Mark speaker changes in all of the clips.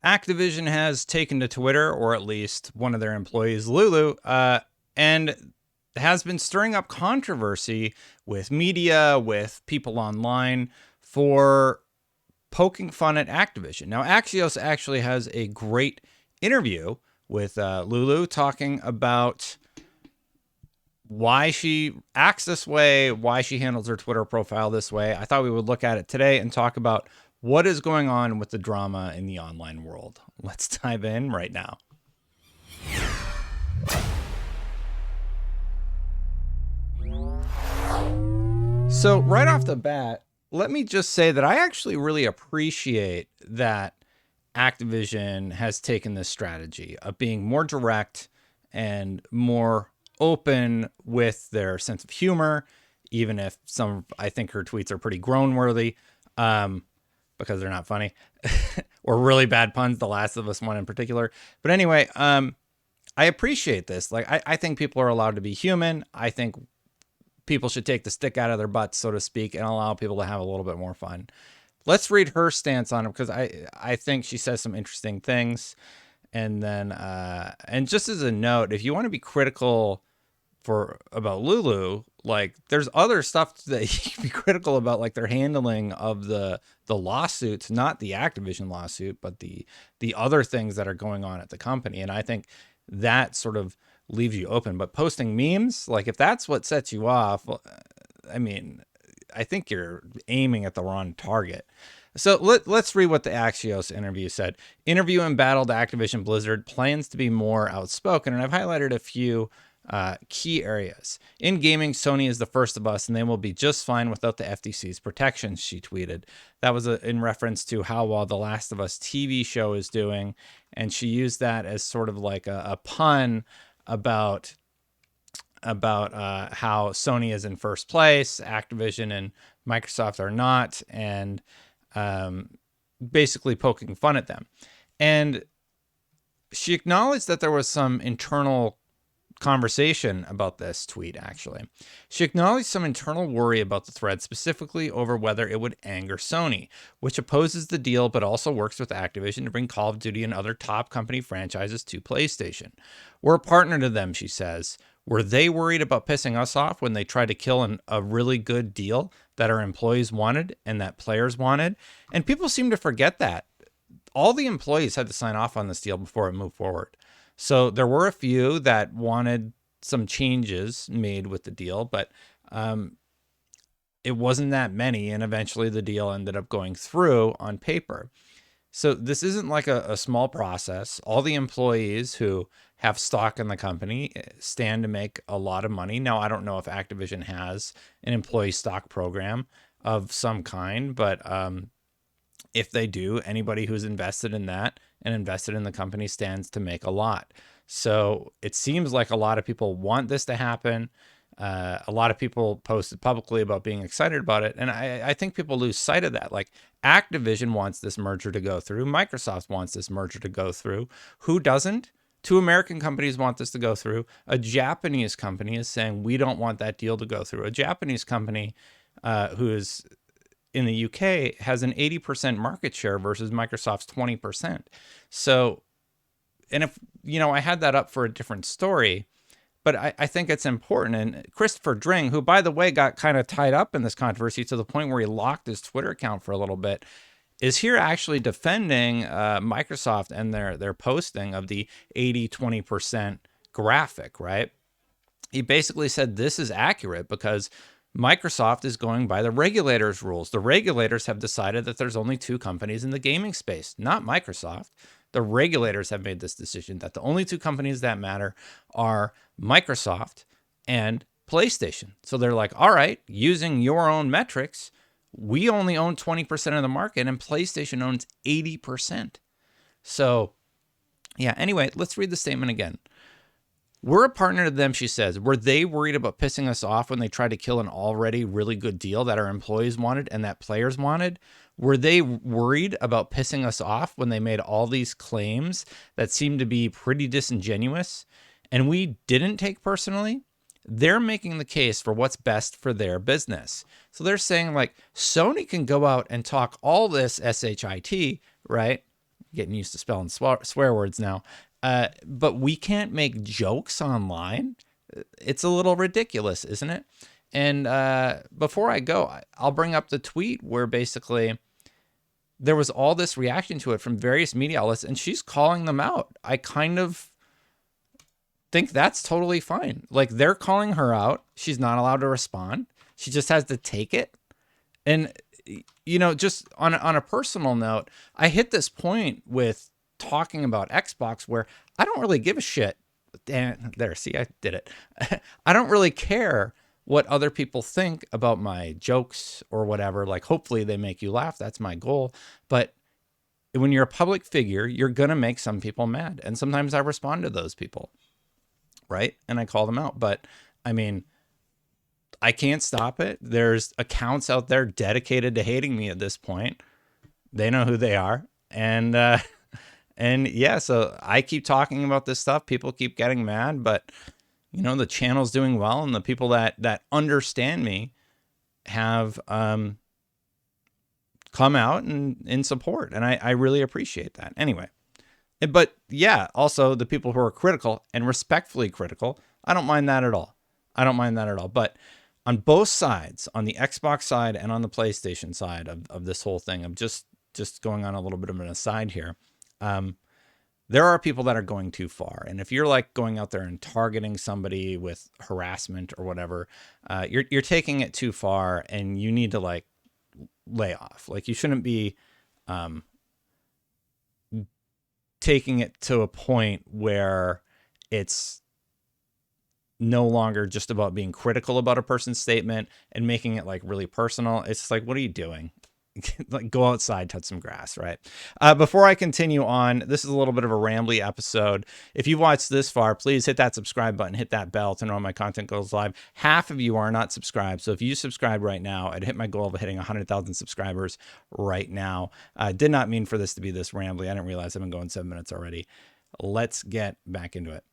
Speaker 1: Activision has taken to Twitter, or at least one of their employees, Lulu, and has been stirring up controversy with media, with people online for poking fun at Activision. Now, Axios actually has a great interview with Lulu talking about why she acts this way, why she handles her Twitter profile this way. I thought we would look at it today and talk about what is going on with the drama in the online world. Let's dive in right now. So right off the bat, let me just say that I actually really appreciate that Activision has taken this strategy of being more direct and more open with their sense of humor, even if I think her tweets are pretty groan-worthy because they're not funny or really bad puns, The Last of Us one in particular. But anyway, I appreciate this. Like, I think people are allowed to be human. I think people should take the stick out of their butts, so to speak, and allow people to have a little bit more fun. Let's read her stance on it, because I think she says some interesting things. And then, and just as a note, if you want to be critical about Lulu, like, there's other stuff that you can be critical about, like their handling of the lawsuits, not the Activision lawsuit, but the other things that are going on at the company. And I think that sort of leaves you open. But posting memes, like, if that's what sets you off, I mean, I think you're aiming at the wrong target. So let's read what the Axios interview said. Interview embattled Activision Blizzard, plans to be more outspoken. And I've highlighted a few key areas. In gaming, Sony is the first of us, and they will be just fine without the FTC's protections, she tweeted. That was in reference to how well the Last of Us TV show is doing. And she used that as sort of like a pun about how Sony is in first place, Activision and Microsoft are not, and basically poking fun at them. And she acknowledged that there was some internal conversation about this tweet, actually. She acknowledged some internal worry about the thread, specifically over whether it would anger Sony, which opposes the deal but also works with Activision to bring Call of Duty and other top company franchises to PlayStation. We're a partner to them, she says. Were they worried about pissing us off when they tried to kill a really good deal that our employees wanted and that players wanted? And people seem to forget that. All the employees had to sign off on this deal before it moved forward. So there were a few that wanted some changes made with the deal, but it wasn't that many. And eventually the deal ended up going through on paper. So this isn't like a small process. All the employees who have stock in the company stand to make a lot of money. Now, I don't know if Activision has an employee stock program of some kind, but if they do, anybody who's invested in that and invested in the company stands to make a lot. So it seems like a lot of people want this to happen. A lot of people posted publicly about being excited about it. And I think people lose sight of that. Like, Activision wants this merger to go through. Microsoft wants this merger to go through. Who doesn't? Two American companies want this to go through. A Japanese company is saying, we don't want that deal to go through. A Japanese company who is in the UK has an 80% market share versus Microsoft's 20%. So, and if, I had that up for a different story, but I think it's important. And Christopher Dring, who, by the way, got kind of tied up in this controversy to the point where he locked his Twitter account for a little bit, is here actually defending Microsoft and their posting of the 80-20% graphic, right? He basically said this is accurate because Microsoft is going by the regulators' rules. The regulators have decided that there's only two companies in the gaming space, not Microsoft. The regulators have made this decision that the only two companies that matter are Microsoft and PlayStation. So they're like, all right, using your own metrics, we only own 20% of the market and PlayStation owns 80%. So, yeah, anyway, let's read the statement again. We're a partner to them, she says. Were they worried about pissing us off when they tried to kill an already really good deal that our employees wanted and that players wanted? Were they worried about pissing us off when they made all these claims that seemed to be pretty disingenuous and we didn't take personally? They're making the case for what's best for their business. So they're saying, like, Sony can go out and talk all this shit, right? Getting used to spelling swear words now. But we can't make jokes online. It's a little ridiculous, isn't it? And before I go, I'll bring up the tweet where basically there was all this reaction to it from various media outlets, and she's calling them out. I kind of think that's totally fine. Like, they're calling her out. She's not allowed to respond. She just has to take it. And, you know, just on a personal note, I hit this point with talking about Xbox where I don't really give a shit. There, see, I did it. I don't really care what other people think about my jokes or whatever. Like, hopefully they make you laugh. That's my goal. But when you're a public figure, you're going to make some people mad. And sometimes I respond to those people, right? And I call them out. But I mean, I can't stop it. There's accounts out there dedicated to hating me at this point. They know who they are. And yeah, so I keep talking about this stuff. People keep getting mad, but you know, the channel's doing well, and the people that understand me have come out in support, and I really appreciate that. Anyway, but yeah, also the people who are critical and respectfully critical, I don't mind that at all. I don't mind that at all. But on both sides, on the Xbox side and on the PlayStation side of this whole thing, I'm just going on a little bit of an aside here. There are people that are going too far. And if you're like going out there and targeting somebody with harassment or whatever, you're taking it too far, and you need to like lay off. Like, you shouldn't be taking it to a point where it's no longer just about being critical about a person's statement and making it like really personal. It's like, what are you doing? Like, go outside, touch some grass, right? Before I continue on, this is a little bit of a rambly episode. If you've watched this far, please hit that subscribe button, hit that bell to know when my content goes live. Half of you are not subscribed. So if you subscribe right now, I'd hit my goal of hitting 100,000 subscribers right now. Did not mean for this to be this rambly. I didn't realize I've been going 7 minutes already. Let's get back into it.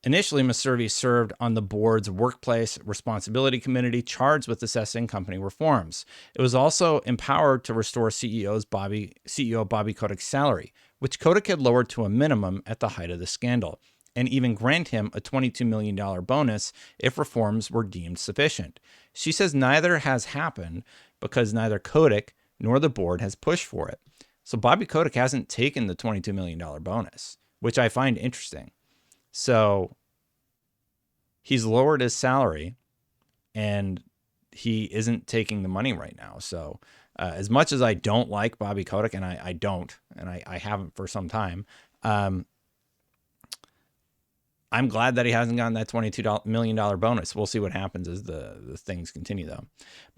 Speaker 1: Initially, Maservi served on the board's Workplace Responsibility Committee charged with assessing company reforms. It was also empowered to restore CEO Bobby Kotick's salary, which Kotick had lowered to a minimum at the height of the scandal, and even grant him a $22 million bonus if reforms were deemed sufficient. She says neither has happened because neither Kotick nor the board has pushed for it. So Bobby Kotick hasn't taken the $22 million bonus, which I find interesting. So he's lowered his salary, and he isn't taking the money right now. So as much as I don't like Bobby Kotick, and I don't, and I haven't for some time, I'm glad that he hasn't gotten that $22 million bonus. We'll see what happens as the things continue, though.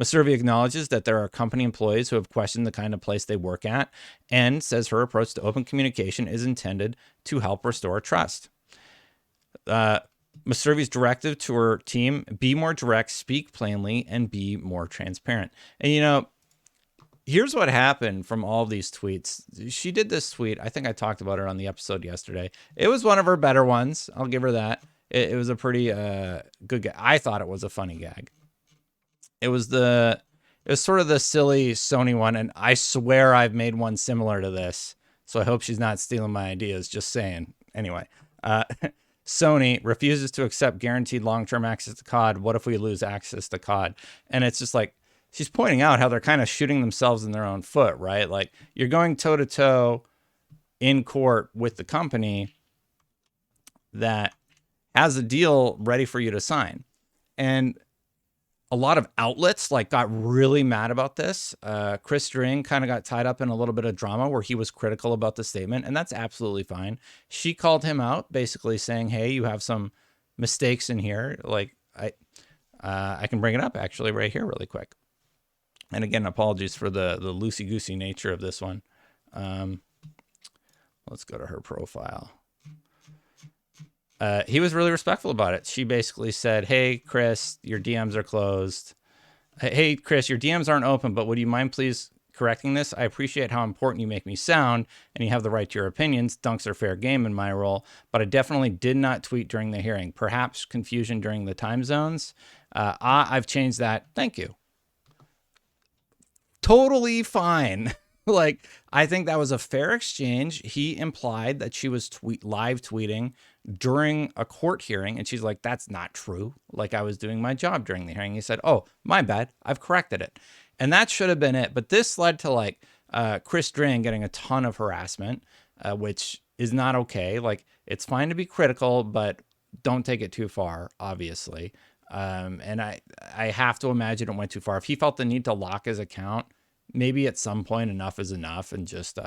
Speaker 1: Maservi acknowledges that there are company employees who have questioned the kind of place they work at, and says her approach to open communication is intended to help restore trust. Maservi's directive to her team: be more direct, speak plainly, and be more transparent. And, you know, here's what happened from all of these tweets. She did this tweet. I think I talked about it on the episode yesterday. It was one of her better ones. I'll give her that. It was a pretty good gag. I thought it was a funny gag. It was sort of the silly Sony one, and I swear I've made one similar to this. So I hope she's not stealing my ideas. Just saying. Anyway, Sony refuses to accept guaranteed long-term access to COD. What if we lose access to COD? And it's just like, she's pointing out how they're kind of shooting themselves in their own foot, right? Like, you're going toe-to-toe in court with the company that has a deal ready for you to sign. And a lot of outlets like got really mad about this. Chris String kind of got tied up in a little bit of drama where he was critical about the statement, and that's absolutely fine. She called him out, basically saying, hey, you have some mistakes in here. Like, I can bring it up actually right here really quick. And again, apologies for the loosey-goosey nature of this one. Let's go to her profile. He was really respectful about it. She basically said, hey, Chris, your DMs are closed. Hey, Chris, your DMs aren't open, but would you mind please correcting this? I appreciate how important you make me sound, and you have the right to your opinions. Dunks are fair game in my role, but I definitely did not tweet during the hearing. Perhaps confusion during the time zones. I've changed that. Thank you. Totally fine. Like, I think that was a fair exchange. He implied that she was live tweeting during a court hearing, and she's like, that's not true. Like, I was doing my job during the hearing. He said, oh, my bad. I've corrected it. And that should have been it. But this led to like Chris Drain getting a ton of harassment, which is not okay. Like, it's fine to be critical, but don't take it too far, obviously. And I have to imagine it went too far. If he felt the need to lock his account, maybe at some point enough is enough, and just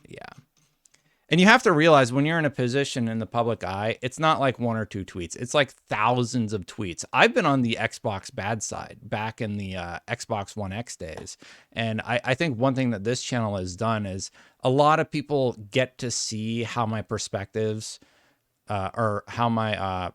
Speaker 1: yeah. And you have to realize when you're in a position in the public eye, it's not like one or two tweets. It's like thousands of tweets. I've been on the Xbox bad side back in the Xbox One X days. And I think one thing that this channel has done is a lot of people get to see how my perspectives or how my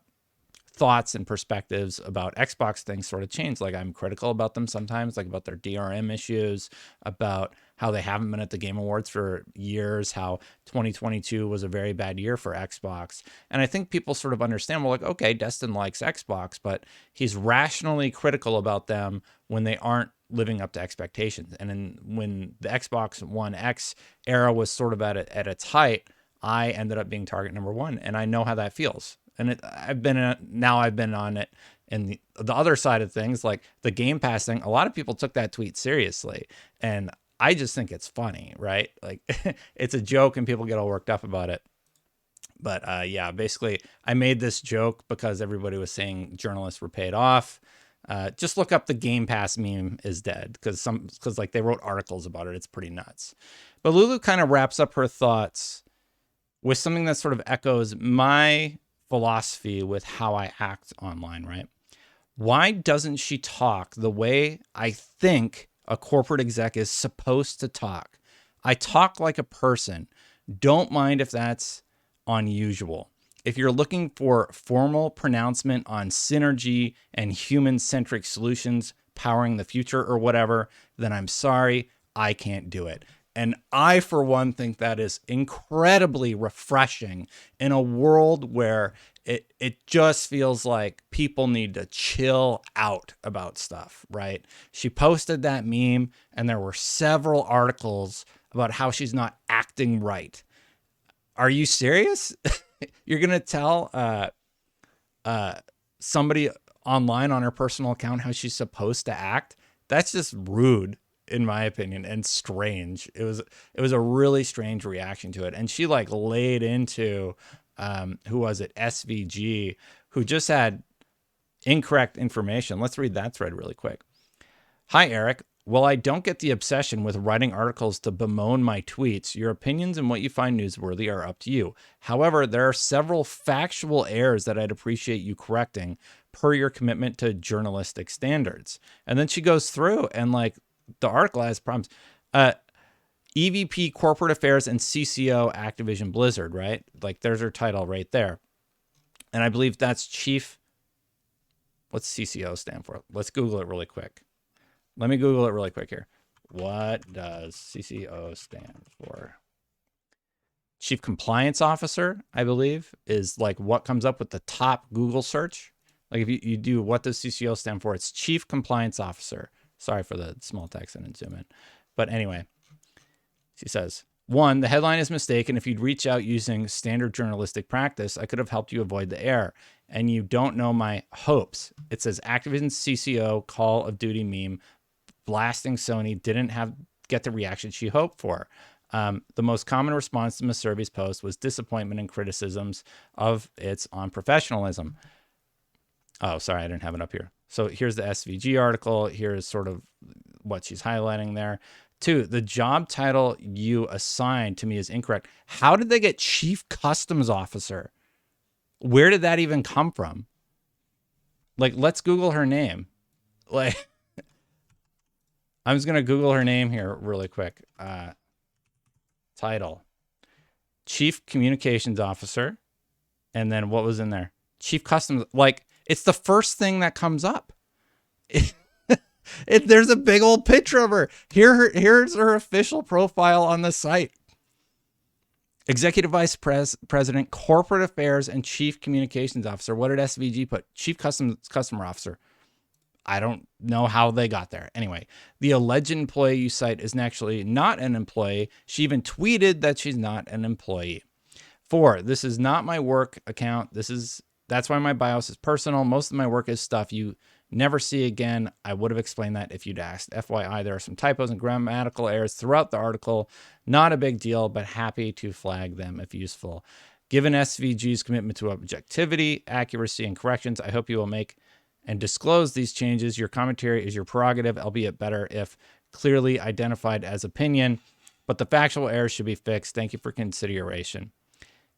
Speaker 1: thoughts and perspectives about Xbox things sort of change. Like, I'm critical about them sometimes, like about their DRM issues, about how they haven't been at the Game Awards for years, how 2022 was a very bad year for Xbox. And I think people sort of understand, well, like, okay, Destin likes Xbox, but he's rationally critical about them when they aren't living up to expectations. And when the Xbox One X era was sort of at its height, I ended up being target number one. And I know how that feels. And I've been on it. And the other side of things, like the Game Pass thing, a lot of people took that tweet seriously. And I just think it's funny, right? Like, it's a joke and people get all worked up about it. But yeah, basically, I made this joke because everybody was saying journalists were paid off. Just look up the Game Pass meme is dead, because like they wrote articles about it. It's pretty nuts. But Lulu kind of wraps up her thoughts with something that sort of echoes my philosophy with how I act online, right? Why doesn't she talk the way I think a corporate exec is supposed to talk? I talk like a person. Don't mind if that's unusual. If you're looking for formal pronouncement on synergy and human-centric solutions powering the future or whatever, then I'm sorry, I can't do it. And I, for one, think that is incredibly refreshing in a world where it just feels like people need to chill out about stuff, right? She posted that meme, and there were several articles about how she's not acting right. Are you serious? You're going to tell somebody online on her personal account how she's supposed to act? That's just rude, in my opinion, and strange. It was a really strange reaction to it. And she like laid into, who was it? SVG, who just had incorrect information. Let's read that thread really quick. Hi, Eric. Well, I don't get the obsession with writing articles to bemoan my tweets. Your opinions and what you find newsworthy are up to you. However, there are several factual errors that I'd appreciate you correcting per your commitment to journalistic standards. And then she goes through, and like the article has problems. EVP Corporate Affairs and CCO Activision Blizzard, right? Like, there's her title right there. And I believe that's Chief. What's CCO stand for? Let's Google it really quick. Let me Google it really quick here. What does CCO stand for? Chief Compliance Officer, I believe, is like what comes up with the top Google search. Like, if you do what does CCO stand for, it's Chief Compliance Officer. Sorry for the small text, I didn't zoom in. But anyway, she says, 1, the headline is mistaken. If you'd reach out using standard journalistic practice, I could have helped you avoid the error. And you don't know my hopes. It says Activision CCO Call of Duty meme blasting Sony didn't get the reaction she hoped for. The most common response to Ms. Serby's post was disappointment and criticisms of its on professionalism. Oh, sorry, I didn't have it up here. So here's the SVG article. Here's sort of what she's highlighting there. 2, the job title you assigned to me is incorrect. How did they get Chief Customs Officer? Where did that even come from? Like, let's Google her name. Like, I'm just going to Google her name here really quick. Title. Chief Communications Officer. And then what was in there? Chief Customs. Like, it's the first thing that comes up. There's a big old picture of her. Here's her official profile on the site. Executive Vice President, Corporate Affairs, and Chief Communications Officer. What did SVG put? Chief Customer Officer. I don't know how they got there. Anyway, the alleged employee you cite is actually not an employee. She even tweeted that she's not an employee. 4, this is not my work account. That's why my BIOS is personal. Most of my work is stuff you never see again. I would have explained that if you'd asked. FYI, there are some typos and grammatical errors throughout the article. Not a big deal, but happy to flag them if useful. Given SVG's commitment to objectivity, accuracy, and corrections, I hope you will make and disclose these changes. Your commentary is your prerogative, albeit better if clearly identified as opinion, but the factual errors should be fixed. Thank you for consideration.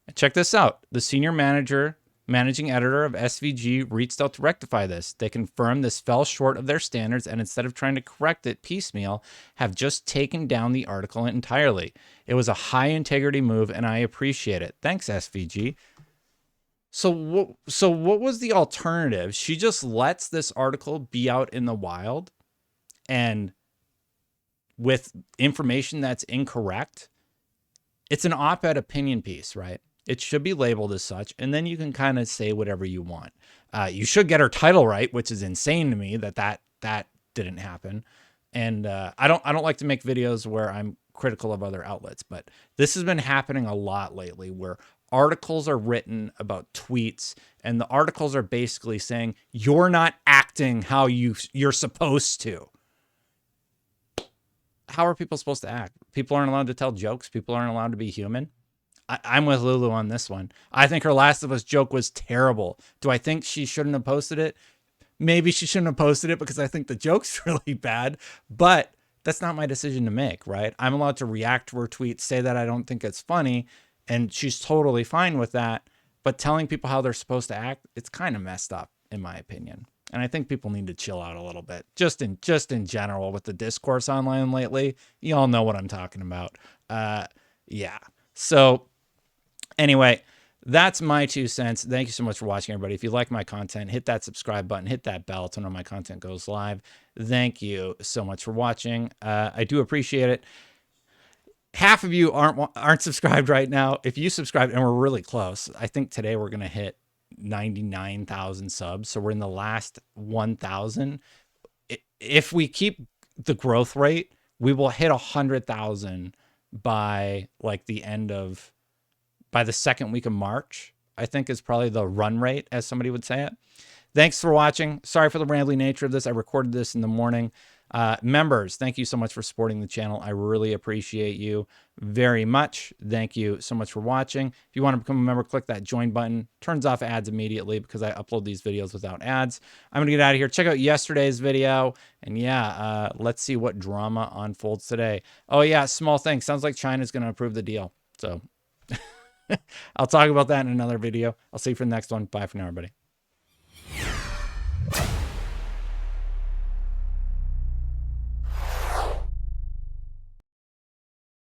Speaker 1: And check this out. The senior managing editor of SVG reached out to rectify this. They confirmed this fell short of their standards, and instead of trying to correct it piecemeal, have just taken down the article entirely. It was a high integrity move, and I appreciate it. Thanks, SVG. So what was the alternative? She just lets this article be out in the wild and with information that's incorrect. It's an op-ed opinion piece, right? It should be labeled as such, and then you can kind of say whatever you want. You should get her title right, which is insane to me that didn't happen. And I don't like to make videos where I'm critical of other outlets, but this has been happening a lot lately where articles are written about tweets, and the articles are basically saying you're not acting how you're supposed to. How are people supposed to act? People aren't allowed to tell jokes. People aren't allowed to be human. I'm with Lulu on this one. I think her Last of Us joke was terrible. Do I think she shouldn't have posted it? Maybe she shouldn't have posted it because I think the joke's really bad, but that's not my decision to make, right? I'm allowed to react to her tweet, say that I don't think it's funny, and she's totally fine with that. But telling people how they're supposed to act, it's kind of messed up, in my opinion. And I think people need to chill out a little bit, just in general with the discourse online lately. You all know what I'm talking about. Yeah. So anyway, that's my 2 cents. Thank you so much for watching, everybody. If you like my content, hit that subscribe button, hit that bell to know my content goes live. Thank you so much for watching. I do appreciate it. Half of you aren't subscribed right now. If you subscribe, and we're really close, I think today we're going to hit 99,000 subs. So we're in the last 1,000. If we keep the growth rate, we will hit 100,000 by like by the second week of March, I think is probably the run rate, as somebody would say it. Thanks for watching. Sorry for the rambling nature of this. I recorded this in the morning. Members, thank you so much for supporting the channel. I really appreciate you very much. Thank you so much for watching. If you want to become a member, click that join button. Turns off ads immediately because I upload these videos without ads. I'm going to get out of here. Check out yesterday's video. And yeah, let's see what drama unfolds today. Oh yeah, small thing. Sounds like China's going to approve the deal. So I'll talk about that in another video. I'll see you for the next one. Bye for now, everybody.